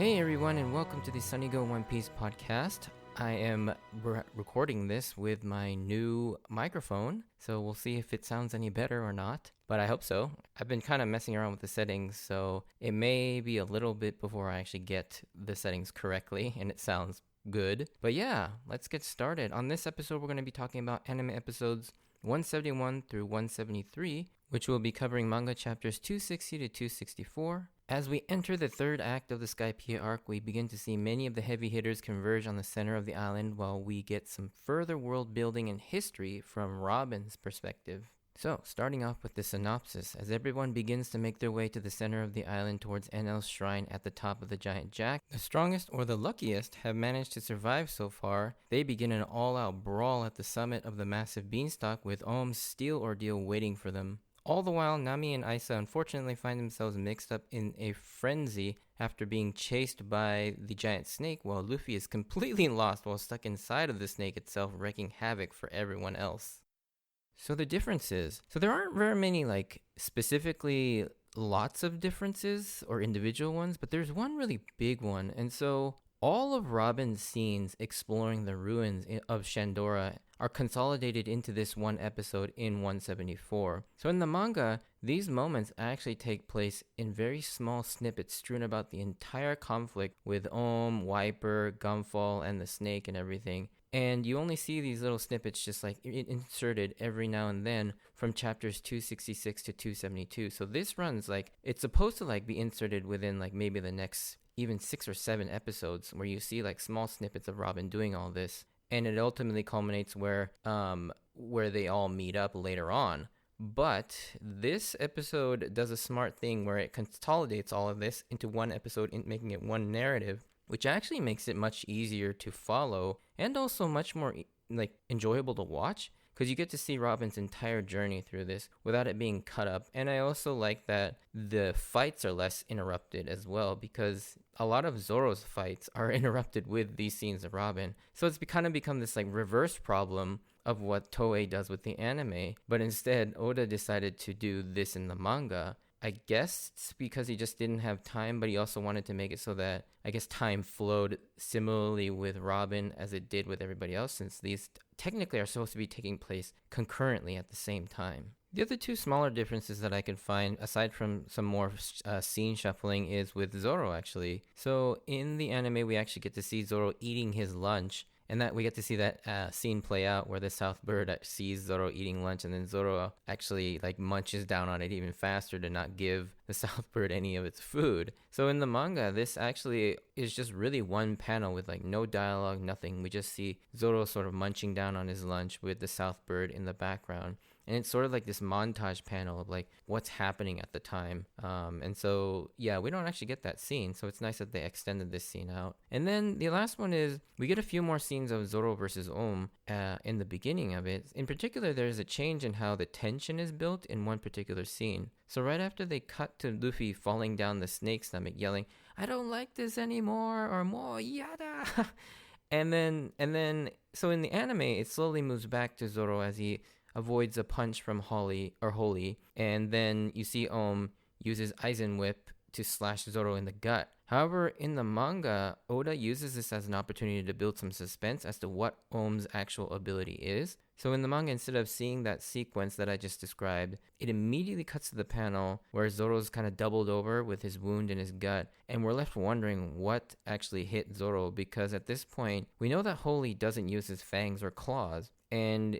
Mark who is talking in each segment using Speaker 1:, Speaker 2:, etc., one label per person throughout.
Speaker 1: Hey everyone, and welcome to the Sunny Go One Piece podcast. I am recording this with my new microphone, so we'll see if it sounds any better or not, but I hope so. I've been kind of messing around with the settings, so it may be a little bit before I actually get the settings correctly and it sounds good. But yeah, let's get started. On this episode, we're going to be talking about anime episodes 171 through 173, which will be covering manga chapters 260 to 264. As we enter the third act of the Skypiea arc, we begin to see many of the heavy hitters converge on the center of the island while we get some further world building and history from Robin's perspective. So, starting off with the synopsis, as everyone begins to make their way to the center of the island towards Enel's shrine at the top of the giant jack, the strongest or the luckiest have managed to survive so far. They begin an all-out brawl at the summit of the massive beanstalk with Ohm's steel ordeal waiting for them. All the while, Nami and Isa unfortunately find themselves mixed up in a frenzy after being chased by the giant snake, while Luffy is completely lost while stuck inside of the snake itself, wreaking havoc for everyone else. So the differences. So there aren't very many, specifically lots of differences or individual ones, but there's one really big one. And so all of Robin's scenes exploring the ruins of Shandora are consolidated into this one episode in 174. So in the manga, these moments actually take place in very small snippets strewn about the entire conflict with Ohm, Wiper, Gunfall, and the snake and everything. And you only see these little snippets just inserted every now and then from chapters 266 to 272. So this runs it's supposed to be inserted within maybe the next even 6 or 7 episodes where you see small snippets of Robin doing all this. And it ultimately culminates where they all meet up later on. But this episode does a smart thing where it consolidates all of this into one episode, making it one narrative, which actually makes it much easier to follow and also much more enjoyable to watch, because you get to see Robin's entire journey through this without it being cut up. And I also like that the fights are less interrupted as well, because a lot of Zoro's fights are interrupted with these scenes of Robin. So it's kind of become this reverse problem of what Toei does with the anime, but instead Oda decided to do this in the manga. I guess it's because he just didn't have time, but he also wanted to make it so that time flowed similarly with Robin as it did with everybody else, since these technically are supposed to be taking place concurrently at the same time. The other two smaller differences that I could find, aside from some more scene shuffling, is with Zoro actually. So in the anime, we actually get to see Zoro eating his lunch, and that we get to see that scene play out where the South Bird sees Zoro eating lunch, and then Zoro actually munches down on it even faster to not give the South Bird any of its food. So in the manga, this actually is just really one panel with no dialogue, nothing. We just see Zoro sort of munching down on his lunch with the South Bird in the background. And it's sort of this montage panel of what's happening at the time. And so, yeah, we don't actually get that scene. So it's nice that they extended this scene out. And then the last one is we get a few more scenes of Zoro versus Ohm in the beginning of it. In particular, there's a change in how the tension is built in one particular scene. So right after they cut to Luffy falling down the snake stomach yelling, "I don't like this anymore," or "more yada." and then so in the anime, it slowly moves back to Zoro as he avoids a punch from Holy, and then you see Ohm use his Aizen whip to slash Zoro in the gut. However, in the manga, Oda uses this as an opportunity to build some suspense as to what Ohm's actual ability is. So in the manga, instead of seeing that sequence that I just described, it immediately cuts to the panel where Zoro's kind of doubled over with his wound in his gut, and we're left wondering what actually hit Zoro, because at this point, we know that Holy doesn't use his fangs or claws, and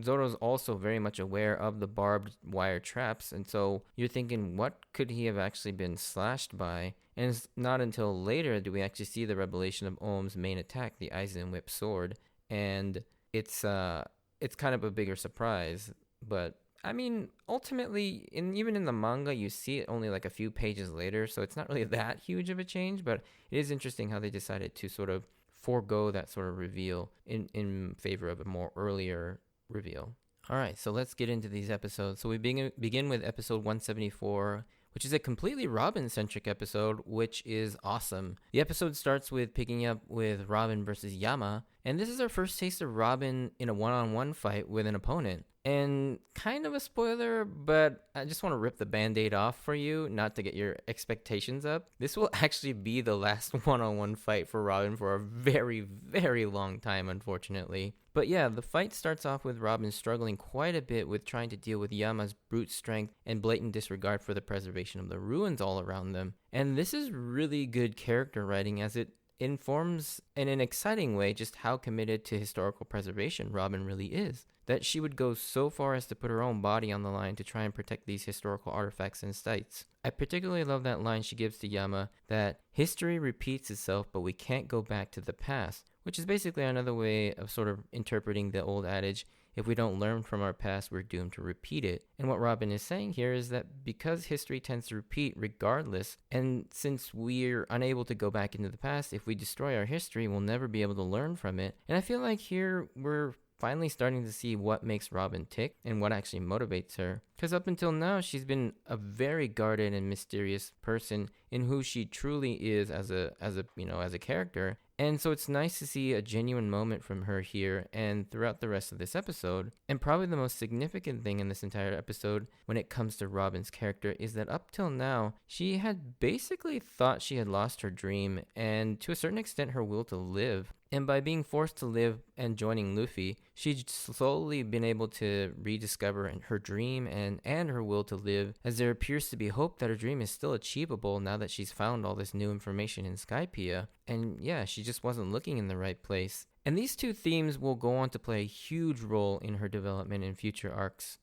Speaker 1: Zoro's also very much aware of the barbed wire traps, and so you're thinking, what could he have actually been slashed by? And it's not until later do we actually see the revelation of Ohm's main attack, the Aizen Whip sword, and it's kind of a bigger surprise. But I mean, ultimately, even in the manga, you see it only a few pages later, so it's not really that huge of a change, but it is interesting how they decided to sort of forego that sort of reveal in favor of a more earlier reveal. All right, so let's get into these episodes. So we begin with episode 174, which is a completely Robin-centric episode, which is awesome. The episode starts with picking up with Robin versus Yama, And this is our first taste of Robin in a one-on-one fight with an opponent. And kind of a spoiler, but I just want to rip the band-aid off for you, not to get your expectations up. This will actually be the last one-on-one fight for Robin for a very, very long time, unfortunately. But yeah, the fight starts off with Robin struggling quite a bit with trying to deal with Yama's brute strength and blatant disregard for the preservation of the ruins all around them. And this is really good character writing, as it informs in an exciting way just how committed to historical preservation Robin really is. That she would go so far as to put her own body on the line to try and protect these historical artifacts and sites. I particularly love that line she gives to Yama that history repeats itself, but we can't go back to the past, which is basically another way of sort of interpreting the old adage, if we don't learn from our past, we're doomed to repeat it. And what Robin is saying here is that because history tends to repeat regardless, and since we're unable to go back into the past, if we destroy our history, we'll never be able to learn from it. And I feel like here we're finally starting to see what makes Robin tick and what actually motivates her. Because up until now, she's been a very guarded and mysterious person in who she truly is as a character. And so it's nice to see a genuine moment from her here and throughout the rest of this episode. And probably the most significant thing in this entire episode when it comes to Robin's character is that up till now, she had basically thought she had lost her dream and to a certain extent her will to live. And by being forced to live and joining Luffy, she's slowly been able to rediscover her dream and her will to live, as there appears to be hope that her dream is still achievable now that she's found all this new information in Skypiea. And yeah, she just wasn't looking in the right place. And these two themes will go on to play a huge role in her development in future arcs.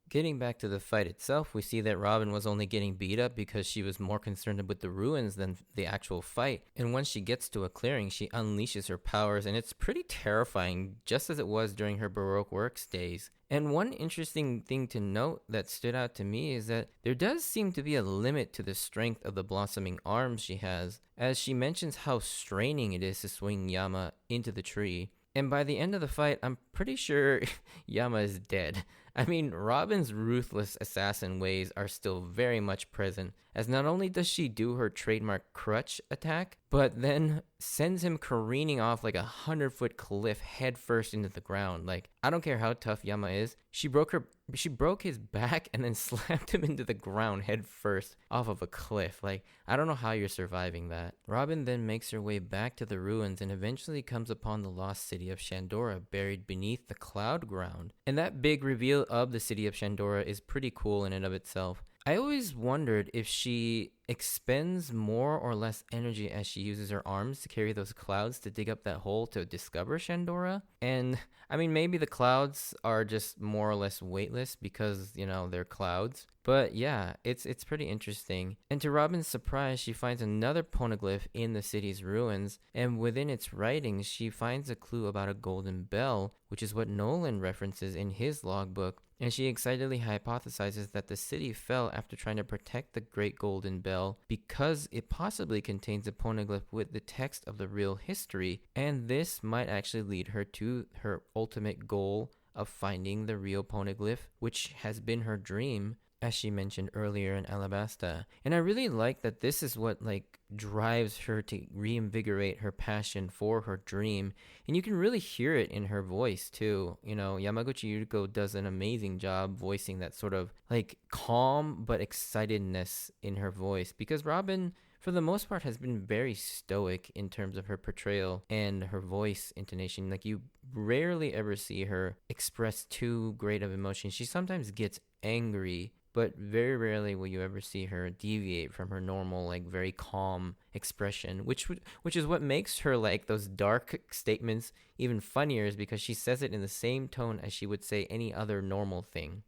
Speaker 1: Getting back to the fight itself, we see that Robin was only getting beat up because she was more concerned with the ruins than the actual fight. And once she gets to a clearing, she unleashes her powers, and it's pretty terrifying, just as it was during her Baroque Works days. And one interesting thing to note that stood out to me is that there does seem to be a limit to the strength of the blossoming arms she has, as she mentions how straining it is to swing Yama into the tree. And by the end of the fight, I'm pretty sure Yama is dead. I mean, Robin's ruthless assassin ways are still very much present, as not only does she do her trademark crutch attack, but then sends him careening off like a 100-foot cliff headfirst into the ground. Like, I don't care how tough Yama is, she broke his back and then slammed him into the ground head first off of a cliff. Like, I don't know how you're surviving that. Robin then makes her way back to the ruins and eventually comes upon the lost city of Shandora buried beneath the cloud ground. And that big reveal of the city of Shandora is pretty cool in and of itself. I always wondered if she expends more or less energy as she uses her arms to carry those clouds to dig up that hole to discover Shandora. And I mean, maybe the clouds are just more or less weightless because, they're clouds. But yeah, it's pretty interesting. And to Robin's surprise, she finds another poneglyph in the city's ruins, and within its writings, she finds a clue about a golden bell, which is what Nolan references in his logbook. And she excitedly hypothesizes that the city fell after trying to protect the Great Golden Bell because it possibly contains a poneglyph with the text of the real history, and this might actually lead her to her ultimate goal of finding the real poneglyph, which has been her dream, as she mentioned earlier in Alabasta. And I really like that this is what drives her to reinvigorate her passion for her dream, and you can really hear it in her voice too. Yamaguchi Yuko does an amazing job voicing that sort of calm but excitedness in her voice, because Robin for the most part has been very stoic in terms of her portrayal and her voice intonation. You rarely ever see her express too great of emotion. She sometimes gets angry, but very rarely will you ever see her deviate from her normal, very calm expression, which is what makes her, those dark statements even funnier, is because she says it in the same tone as she would say any other normal thing.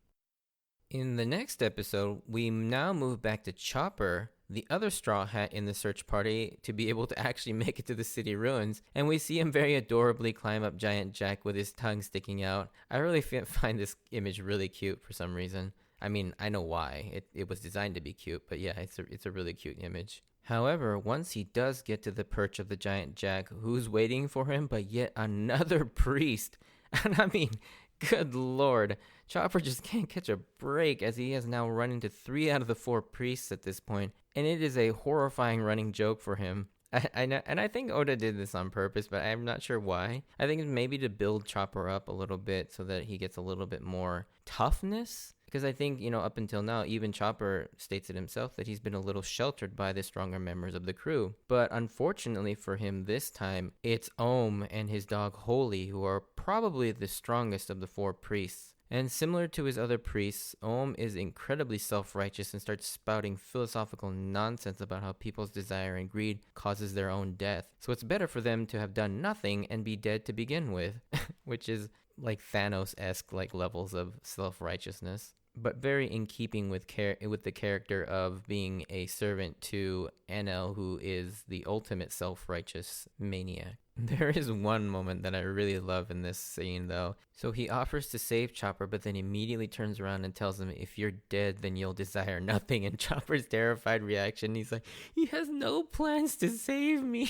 Speaker 1: In the next episode, we now move back to Chopper, the other Straw Hat in the search party, to be able to actually make it to the city ruins, and we see him very adorably climb up Giant Jack with his tongue sticking out. I really find this image really cute for some reason. I mean, I know why. It was designed to be cute, but yeah, it's a really cute image. However, once he does get to the perch of the Giant Jack, who's waiting for him but yet another priest? And I mean, good lord, Chopper just can't catch a break, as he has now run into 3 out of the 4 priests at this point, and it is a horrifying running joke for him. I know, and I think Oda did this on purpose, but I'm not sure why. I think it's maybe to build Chopper up a little bit so that he gets a little bit more toughness. Because I think, up until now, even Chopper states it himself that he's been a little sheltered by the stronger members of the crew. But unfortunately for him this time, it's Ohm and his dog Holy who are probably the strongest of the four priests. And similar to his other priests, Ohm is incredibly self-righteous and starts spouting philosophical nonsense about how people's desire and greed causes their own death. So it's better for them to have done nothing and be dead to begin with, which is like Thanos-esque like levels of self-righteousness, but very in keeping with with the character of being a servant to Enel, who is the ultimate self-righteous maniac. There is one moment that I really love in this scene, though. So he offers to save Chopper, but then immediately turns around and tells him, if you're dead, then you'll desire nothing. And Chopper's terrified reaction, he's like, he has no plans to save me.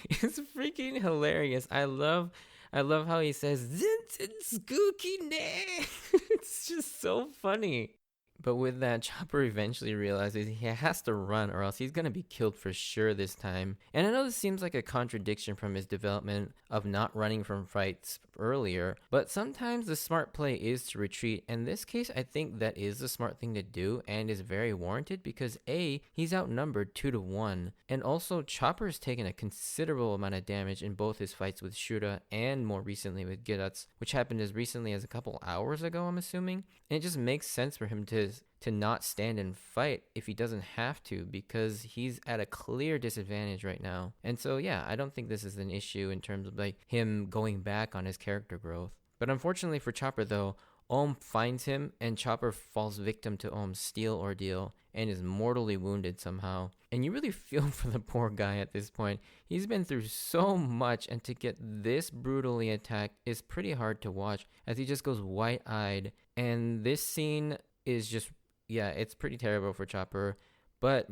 Speaker 1: It's freaking hilarious. I love how he says, Zintin Skooky ne. It's just so funny. But with that, Chopper eventually realizes he has to run or else he's going to be killed for sure this time. And I know this seems like a contradiction from his development of not running from fights earlier, but sometimes the smart play is to retreat. In this case, I think that is the smart thing to do and is very warranted because A, he's outnumbered 2-1, and also Chopper's taken a considerable amount of damage in both his fights with Shura and more recently with Giratz, which happened as recently as a couple hours ago, I'm assuming. And it just makes sense for him to not stand and fight if he doesn't have to, because he's at a clear disadvantage right now. And so yeah, I don't think this is an issue in terms of like him going back on his character growth. But unfortunately for Chopper though, Ohm finds him and Chopper falls victim to Ohm's steel ordeal and is mortally wounded somehow. And you really feel for the poor guy at this point. He's been through so much, and to get this brutally attacked is pretty hard to watch as he just goes white-eyed. And this scene is just, yeah, it's pretty terrible for Chopper, but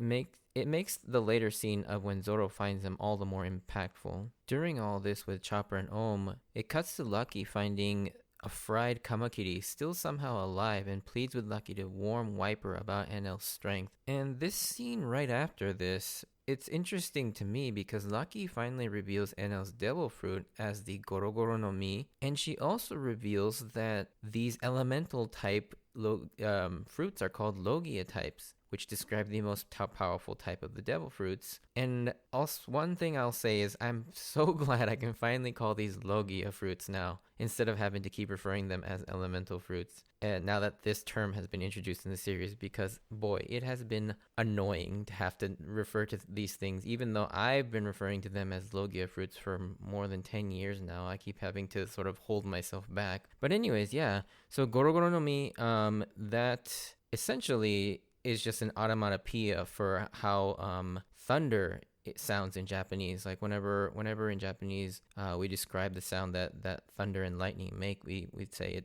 Speaker 1: it makes the later scene of when Zoro finds him all the more impactful. During all this with Chopper and Ohm, it cuts to Lucky finding a fried Kamakiri still somehow alive and pleads with Lucky to warn Wiper about Enel's strength. And this scene right after this, it's interesting to me because Lucky finally reveals Enel's devil fruit as the Gorogoro no Mi, and she also reveals that these elemental type fruits are called Logia types, which describe the most powerful type of the devil fruits. And also, one thing I'll say is I'm so glad I can finally call these Logia fruits now, instead of having to keep referring them as elemental fruits. And now that this term has been introduced in the series, because boy, it has been annoying to have to refer to these things, even though I've been referring to them as Logia fruits for more than 10 years now. I keep having to sort of hold myself back. But anyways, yeah, so Gorogoro no Mi, that essentially is just an onomatopoeia for how thunder it sounds in Japanese. Like whenever in Japanese we describe the sound that thunder and lightning make, we'd say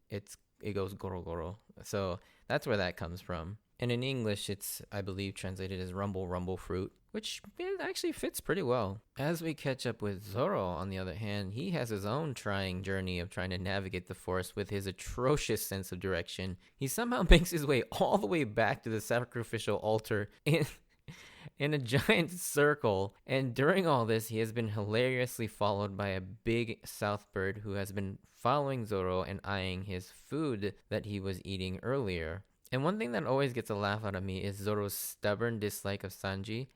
Speaker 1: it goes goro goro. So that's where that comes from. And in English, it's, I believe, translated as rumble rumble fruit, which it actually fits pretty well. As we catch up with Zoro, on the other hand, he has his own trying journey of trying to navigate the forest with his atrocious sense of direction. He somehow makes his way all the way back to the sacrificial altar in a giant circle, and during all this, he has been hilariously followed by a big south bird who has been following Zoro and eyeing his food that he was eating earlier. And one thing that always gets a laugh out of me is Zoro's stubborn dislike of Sanji.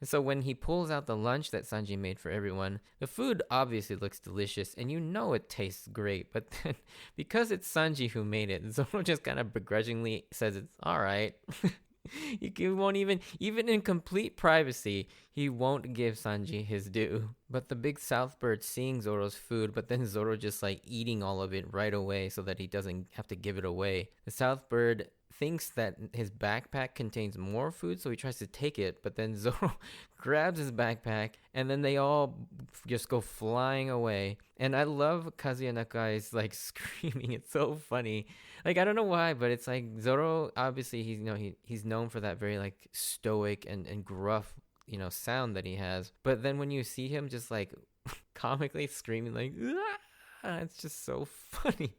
Speaker 1: So when he pulls out the lunch that Sanji made for everyone, the food obviously looks delicious and you know it tastes great, but then because it's Sanji who made it, Zoro just kind of begrudgingly says it's alright. He won't even in complete privacy, he won't give Sanji his due. But the big south bird seeing Zoro's food, but then Zoro just like eating all of it right away so that he doesn't have to give it away. The south bird thinks that his backpack contains more food, so he tries to take it, but then Zoro grabs his backpack, and then they all just go flying away. And I love Kazuya Nakai's like screaming. It's so funny. Like, I don't know why, but it's like Zoro, obviously he's known for that very like stoic and gruff, sound that he has. But then when you see him just like comically screaming like, ah, it's just so funny.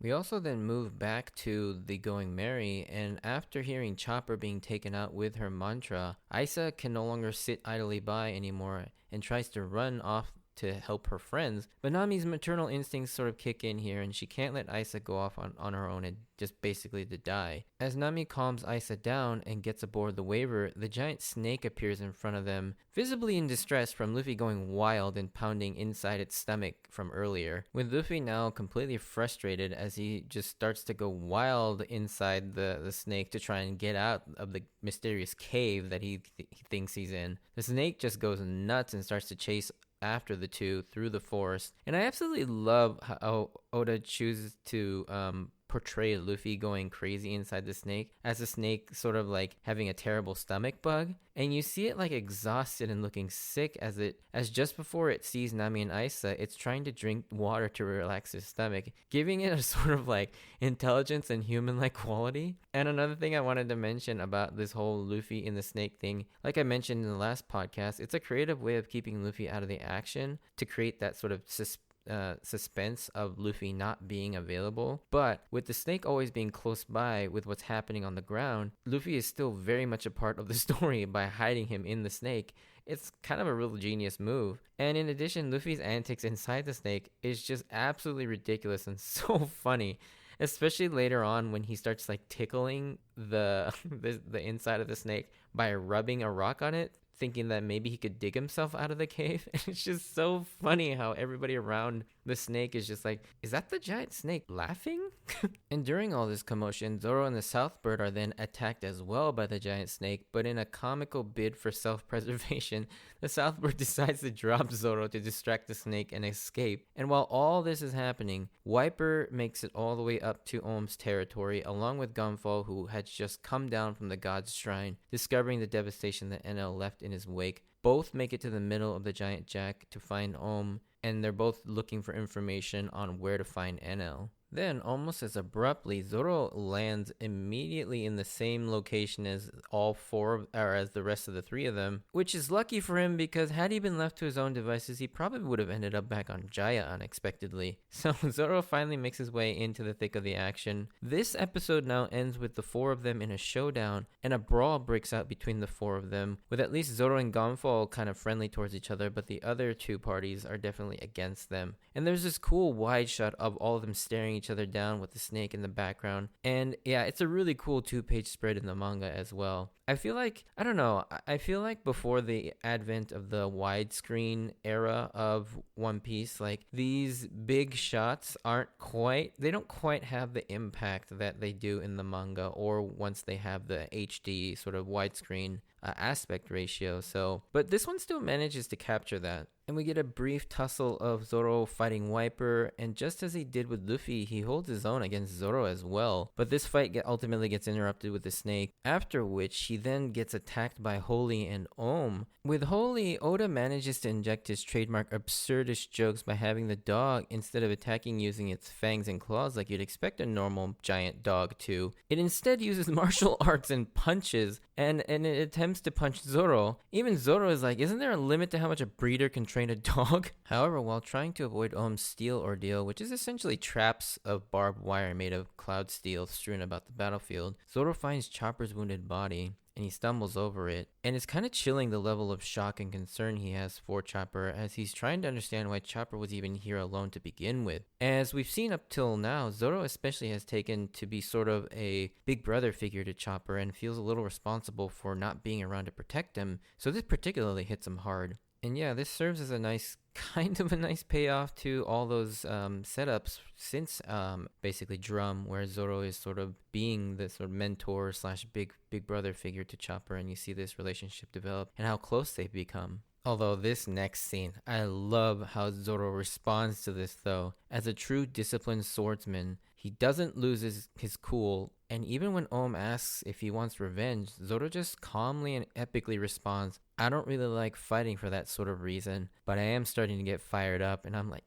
Speaker 1: We also then move back to the Going Merry, and after hearing Chopper being taken out with her mantra, Isa can no longer sit idly by anymore and tries to run off to help her friends. But Nami's maternal instincts sort of kick in here, and she can't let Isa go off on her own and just basically to die. As Nami calms Isa down and gets aboard the waiver, the giant snake appears in front of them, visibly in distress from Luffy going wild and pounding inside its stomach from earlier. With Luffy now completely frustrated as he just starts to go wild inside the snake to try and get out of the mysterious cave that he thinks he's in. The snake just goes nuts and starts to chase after the two through the forest. And I absolutely love how Oda chooses to portray Luffy going crazy inside the snake as the snake sort of like having a terrible stomach bug, and you see it like exhausted and looking sick as just before it sees Nami and Isa, it's trying to drink water to relax its stomach, giving it a sort of like intelligence and human-like quality. And another thing I wanted to mention about this whole Luffy in the snake thing, like I mentioned in the last podcast, it's a creative way of keeping Luffy out of the action to create that sort of suspense of Luffy not being available. But with the snake always being close by with what's happening on the ground, Luffy is still very much a part of the story by hiding him in the snake. It's kind of a real genius move. And in addition, Luffy's antics inside the snake is just absolutely ridiculous and so funny. Especially later on when he starts like tickling the inside of the snake by rubbing a rock on it, thinking that maybe he could dig himself out of the cave. And it's just so funny how everybody around the snake is just like, is that the giant snake laughing? And during all this commotion, Zoro and the Southbird are then attacked as well by the giant snake, but in a comical bid for self-preservation, the Southbird decides to drop Zoro to distract the snake and escape. And while all this is happening, Wiper makes it all the way up to Ohm's territory, along with Gunfall, who had just come down from the god's shrine, discovering the devastation that NL left in his wake. Both make it to the middle of the giant jack to find Ohm, and they're both looking for information on where to find NL. Then, almost as abruptly, Zoro lands immediately in the same location as all four, or as the rest of the three of them, which is lucky for him because had he been left to his own devices, he probably would have ended up back on Jaya unexpectedly. So Zoro finally makes his way into the thick of the action. This episode now ends with the four of them in a showdown, and a brawl breaks out between the four of them, with at least Zoro and Gonfall kind of friendly towards each other, but the other two parties are definitely against them. And there's this cool wide shot of all of them staring each other down with the snake in the background. And yeah, it's a really cool 2-page spread in the manga as well. I feel like before the advent of the widescreen era of One Piece, like these big shots they don't quite have the impact that they do in the manga or once they have the HD sort of widescreen aspect ratio. But this one still manages to capture that. And we get a brief tussle of Zoro fighting Wiper, and just as he did with Luffy, he holds his own against Zoro as well. But this fight ultimately gets interrupted with the snake, after which he then gets attacked by Holy and Ohm. With Holy, Oda manages to inject his trademark absurdist jokes by having the dog, instead of attacking using its fangs and claws like you'd expect a normal giant dog to, it instead uses martial arts and punches, and it attempts to punch Zoro. Even Zoro is like, isn't there a limit to how much a breeder can train a dog? However, while trying to avoid Ohm's steel ordeal, which is essentially traps of barbed wire made of cloud steel strewn about the battlefield, Zoro finds Chopper's wounded body, and he stumbles over it, and it's kind of chilling the level of shock and concern he has for Chopper as he's trying to understand why Chopper was even here alone to begin with. As we've seen up till now, Zoro especially has taken to be sort of a big brother figure to Chopper and feels a little responsible for not being around to protect him, so this particularly hits him hard. And yeah, this serves as a nice payoff to all those setups since basically Drum, where Zoro is sort of being the sort of mentor / big brother figure to Chopper, and you see this relationship develop and how close they've become. Although this next scene, I love how Zoro responds to this though. As a true disciplined swordsman, he doesn't lose his cool, and even when Ohm asks if he wants revenge, Zoro just calmly and epically responds, I don't really like fighting for that sort of reason, but I am starting to get fired up, and I'm like,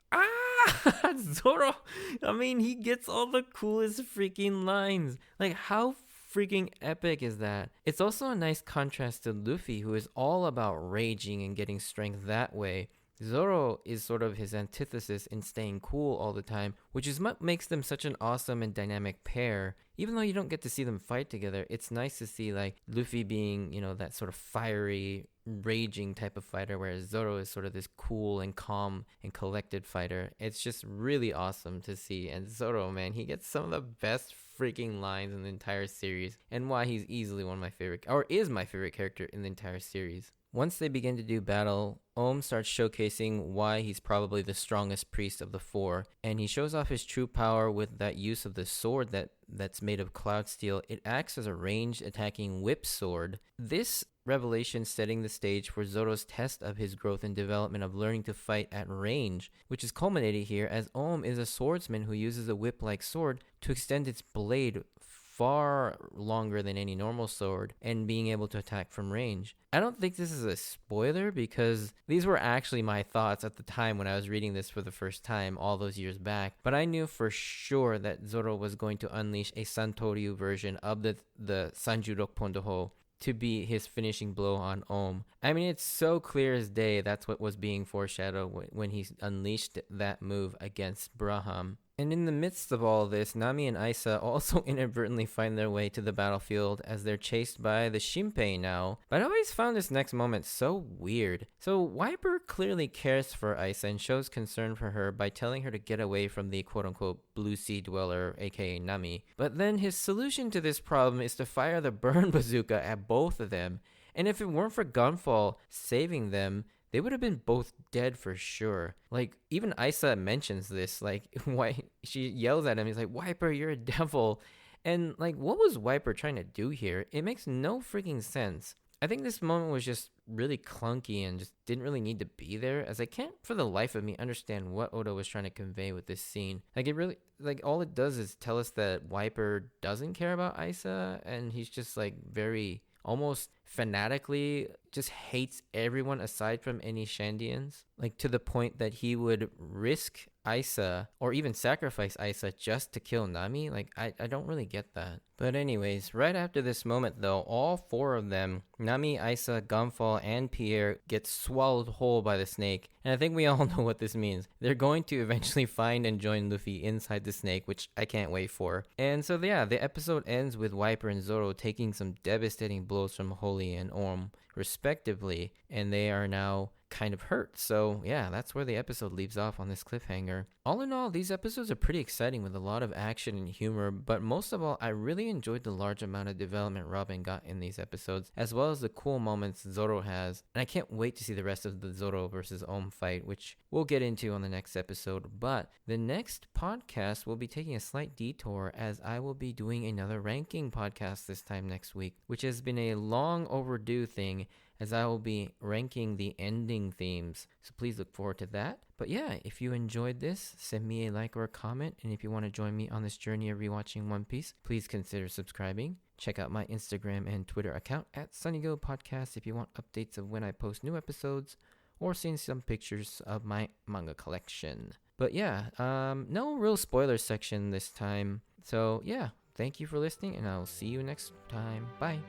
Speaker 1: Zoro! I mean, he gets all the coolest freaking lines. Like, how freaking epic is that? It's also a nice contrast to Luffy, who is all about raging and getting strength that way. Zoro is sort of his antithesis in staying cool all the time, which is what makes them such an awesome and dynamic pair. Even though you don't get to see them fight together, it's nice to see like Luffy being, that sort of fiery, raging type of fighter, whereas Zoro is sort of this cool and calm and collected fighter. It's just really awesome to see. And Zoro, man, he gets some of the best freaking lines in the entire series, and why he's easily one of my favorite, or is my favorite character in the entire series. Once they begin to do battle, Ohm starts showcasing why he's probably the strongest priest of the four, and he shows off his true power with that use of the sword that's made of cloud steel. It acts as a ranged attacking whip sword. This revelation setting the stage for Zoro's test of his growth and development of learning to fight at range, which is culminated here as Ohm is a swordsman who uses a whip-like sword to extend its blade far longer than any normal sword and being able to attack from range. I don't think this is a spoiler because these were actually my thoughts at the time when I was reading this for the first time all those years back, but I knew for sure that Zoro was going to unleash a Santoryu version of the Sanjurok Pondoho to be his finishing blow on Ohm. I mean, it's so clear as day that's what was being foreshadowed when he unleashed that move against Braham. And in the midst of all this, Nami and Aisa also inadvertently find their way to the battlefield as they're chased by the Shinpei now. But I always found this next moment so weird. So Wiper clearly cares for Aisa and shows concern for her by telling her to get away from the quote-unquote Blue Sea Dweller, aka Nami. But then his solution to this problem is to fire the burn bazooka at both of them. And if it weren't for Gunfall saving them, they would have been both dead for sure. Like, even Aisa mentions this, like, why she yells at him. He's like, Wiper, you're a devil. And, like, what was Wiper trying to do here? It makes no freaking sense. I think this moment was just really clunky and just didn't really need to be there, as I can't for the life of me understand what Oda was trying to convey with this scene. Like, it really, like, all it does is tell us that Wiper doesn't care about Aisa, and he's just, like, very almost fanatically just hates everyone aside from any Shandians, like to the point that he would risk Aisa or even sacrifice Aisa just to kill Nami. Like, I don't really get that. But anyways, right after this moment though, all four of them, Nami, Aisa, Gunfall, and Pierre, get swallowed whole by the snake. And I think we all know what this means. They're going to eventually find and join Luffy inside the snake, which I can't wait for. And so yeah, the episode ends with Wiper and Zoro taking some devastating blows from Holy and Orm, respectively, and they are now kind of hurt. So yeah, that's where the episode leaves off on this cliffhanger. All in all, these episodes are pretty exciting with a lot of action and humor, but most of all, I really enjoyed the large amount of development Robin got in these episodes, as well as the cool moments Zoro has, and I can't wait to see the rest of the Zoro versus Ohm fight, which we'll get into on the next episode. But the next podcast will be taking a slight detour, as I will be doing another ranking podcast this time next week, which has been a long overdue thing, as I will be ranking the ending themes. So please look forward to that. But yeah, if you enjoyed this, send me a like or a comment. And if you want to join me on this journey of rewatching One Piece, please consider subscribing. Check out my Instagram and Twitter account at SunnyGo Podcast if you want updates of when I post new episodes or seeing some pictures of my manga collection. But yeah, no real spoiler section this time. So yeah, thank you for listening, and I'll see you next time. Bye.